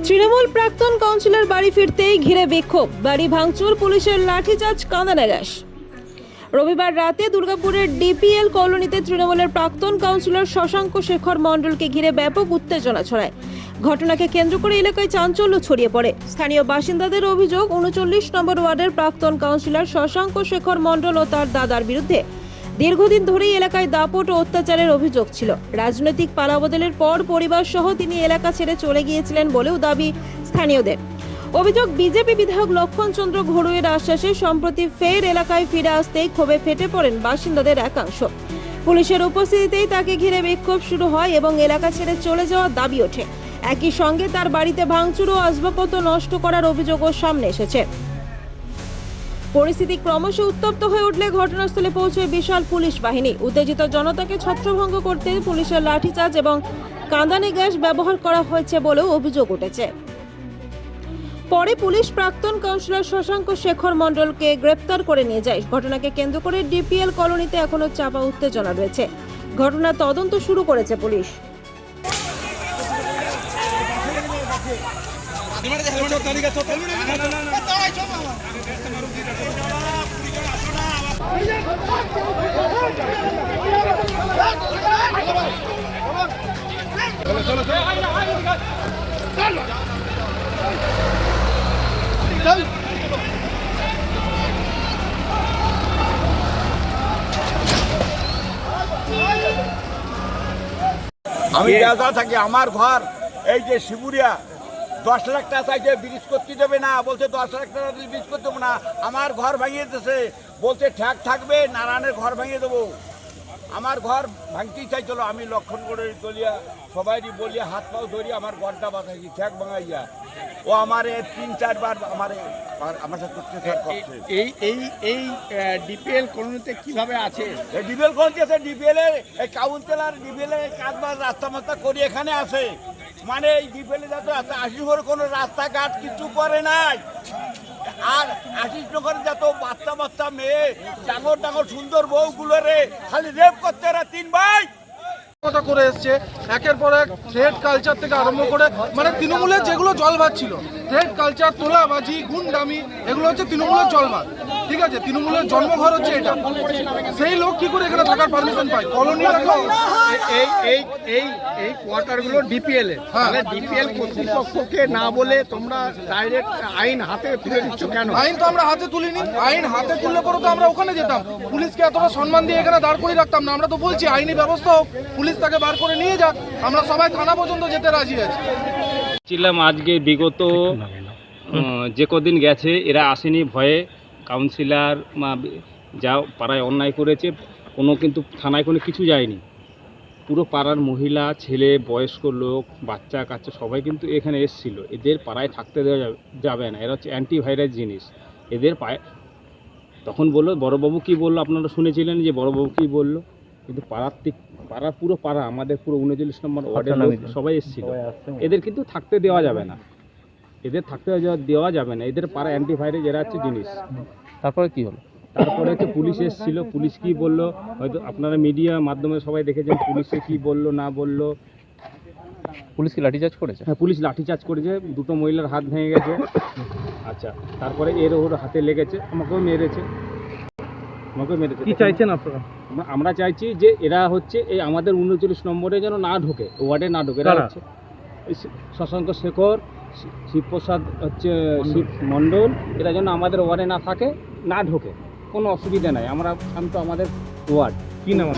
তৃণমূল প্রাক্তন কাউন্সিলর বাড়ি ফিরতেই ঘিরে বিক্ষোভ, বাড়ি ভাঙচুর, পুলিশের লাঠিচার্জ, কাঁদানে গ্যাস। রবিবার রাতে দুর্গাপুরের ডিপিএল কলোনিতে তৃণমূলের প্রাক্তন কাউন্সিলর শশাঙ্ক শেখর মণ্ডলকে ঘিরে ব্যাপক উত্তেজনা ছড়ায়। ঘটনাকে কেন্দ্র করে এলাকায় চাঞ্চল্য ছড়িয়ে পড়ে। স্থানীয় বাসিন্দাদের অভিযোগ, ৩৯ নম্বর ওয়ার্ডের প্রাক্তন কাউন্সিলর শশাঙ্ক শেখর মণ্ডল ও তার দাদার বিরুদ্ধে দীর্ঘদিন ধরেই এলাকায় দাপট ও অত্যাচারের অভিযোগ ছিল। রাজনৈতিক পালাবদলের পর পরিবার সহ তিনি এলাকা ছেড়ে চলে গিয়েছিলেন বলেও দাবি স্থানীয়দের। অভিযোগ, বিজেপি বিধায়ক লক্ষণ চন্দ্র ঘড়ুইয়ের আশ্বাসে সম্প্রতি ফের এলাকায় ফিরে আসতেই ক্ষোভে ফেটে পড়েন বাসিন্দাদের একাংশ। পুলিশের উপস্থিতিতেই তাকে ঘিরে বিক্ষোভ শুরু হয় এবং এলাকা ছেড়ে চলে যাওয়ার দাবি ওঠে। একই সঙ্গে তার বাড়িতে ভাঙচুর ও আসবাবপত্র নষ্ট করার অভিযোগও সামনে এসেছে। পরিস্থিতি ক্রমশ উত্তপ্ত হয়ে উঠলে ঘটনাস্থলে পৌঁছয় বিশাল পুলিশ বাহিনী। উত্তেজিত জনতাকে ছত্রভঙ্গ করতে পুলিশের লাঠিচার্জ এবং কাঁদানে গ্যাস ব্যবহার করা হয়েছে বলেও অভিযোগ উঠেছে। পরে পুলিশ প্রাক্তন কাউন্সিলর শশাঙ্ক শেখর মণ্ডলকে গ্রেপ্তার করে নিয়ে যায়। ঘটনাকে কেন্দ্র করে ডিপিএল কলোনিতে এখনো চাপা উত্তেজনা রয়েছে। ঘটনার তদন্ত শুরু করেছে পুলিশ। আমি বেলদা থাকি। আমার ঘর এই যে শিবুরিয়া 10 লাখ টাকা চাইছে, ব্রিজ করতে দেবে না, বলছে 10 লাখ টাকা ব্রিজ করতে দেবো না। আমার ঘর ভাঙিয়ে দিতেছে, বলছে ঠ্যাক থাকবে, নারায়ণের ঘর ভাঙিয়ে দেবো। আমার ঘর ভাঙতেই চাইছিল। আমি লক্ষণগড়ের দলিয়া সবাইরই বলিয়া হাত পাও ধরি আমার ঘরটা বাঁচাইছি, ঠ্যাক ভাঙাইয়া। ও আমার 3-4 বার আমার সাথে করছে। এই ডিপিএল কলোনিতে কিভাবে আছে? ডিপিএল কলোনি আছে, ডিপিএল এর এই কাউন্সিলর ডিপিএল এর কাজ বাজ রাস্তা মাস্তা করি এখানে আছে। মানে এই ডিপিএল এ যত আশিসনগরে কোনো রাস্তাঘাট কিছু করে নাই। আর আশিসনগরে যত বাচ্চা বাচ্চা মেয়ে, ডাঙর ডাঙর সুন্দর বউগুলো রে খালি রেপ করতে এরা 3 ভাই করে এসছে। একের পর এক থ্রেড কালচার থেকে আরম্ভ করে, মানে তৃণমূলের যেগুলো জলভাত ছিল, থ্রেড কালচার, তোলাবাজি, গুন্ডামি, এগুলো হচ্ছে তৃণমূলের জলভাত। ঠিক আছে, তৃণমূলের জন্মঘর হচ্ছে এটা। সেই লোক কি করে এখানে থাকার পারমিশন পায়? কলোনি এই কোয়ার্টারগুলো ডিপিএল এর, তাহলে ডিপিএল কর্তৃপক্ষকে না বলে তোমরা ডাইরেক্ট আইন হাতে তুলে দিচ্ছ কেন? আইন তো আমরা হাতে তুলিনি। আইন হাতে তুললে পরে তো আমরা ওখানে যেতাম, পুলিশকে এতটা সম্মান দিয়ে এখানে দাঁড় করে রাখতাম না। আমরা তো বলছি আইনি ব্যবস্থা হোক, পুলিশ তাকে বার করে নিয়ে যাক। আমরা সবাই থানা পর্যন্ত যেতে রাজি আছি। ছিলাম আজকে বিগত যে কদিন গেছে এরা আসেনি ভয়ে। কাউন্সিলর যা পাড়ায় অন্যায় করেছে, কোনো কিন্তু থানায় কোনো কিছু যায়নি। পুরো পাড়ার মহিলা, ছেলে, বয়স্ক লোক, বাচ্চা কাচ্চা সবাই কিন্তু এখানে এসেছিলো। এদের পাড়ায় থাকতে দেওয়া যাবে না, এরা হচ্ছে অ্যান্টিভাইরাস জিনিস। এদের পায়ে তখন বললো, বড়বাবু কী বললো আপনারা শুনেছিলেন যে বড়বাবু কী বললো, কিন্তু পাড়ার পুরো পাড়া আমাদের পুরো 39 নম্বর ওয়ার্ডের লোক সবাই এসেছিল। এদের কিন্তু থাকতে দেওয়া যাবে না, এদের থাকতে দেওয়া যাবে না। এদের পাড়া অ্যান্টিভাইরাস এরা হচ্ছে জিনিস। তারপরে কি হলো? তারপরে হচ্ছে পুলিশ এসেছিল। পুলিশ কি বললো হয়তো আপনারা মিডিয়া মাধ্যমে সবাই দেখেছেন, পুলিশে কি বললো না বললো। পুলিশ কি লাঠিচার্জ করেছে? হ্যাঁ, পুলিশ লাঠিচার্জ করেছে, 2টো মহিলার হাত ভেঙে গেছে। আচ্ছা, তারপরে ওর হাতে লেগেছে, আমাকেও মেরেছে। কি চাইছেন আপনারা? আমরা চাইছি যে এরা হচ্ছে এই আমাদের 39 নম্বরে যেন না ঢোকে, ওয়ার্ডে না ঢোকে। এরা হচ্ছে শশাঙ্ক শেখর, শিবপ্রসাদ হচ্ছে শিব মণ্ডল, এরা যেন আমাদের ওয়ার্ডে না থাকে, না ঢোকে, কোনো অসুবিধা নাই। আমরা শান্ত আমাদের ওয়ার্ড। কি নাম?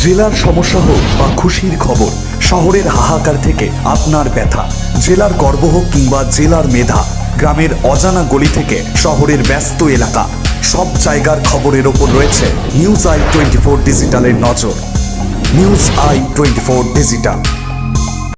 জেলার সমস্যা হোক বা খুশির খবর, শহরের হাহাকার থেকে আপনার ব্যথা, জেলার গর্ব হোক কিংবা জেলার মেধা, গ্রামের অজানা গলি থেকে শহরের ব্যস্ত এলাকা, সব জায়গার খবরের ওপর রয়েছে নিউজ আই 24 ডিজিটালের নজর। News I 24 digital.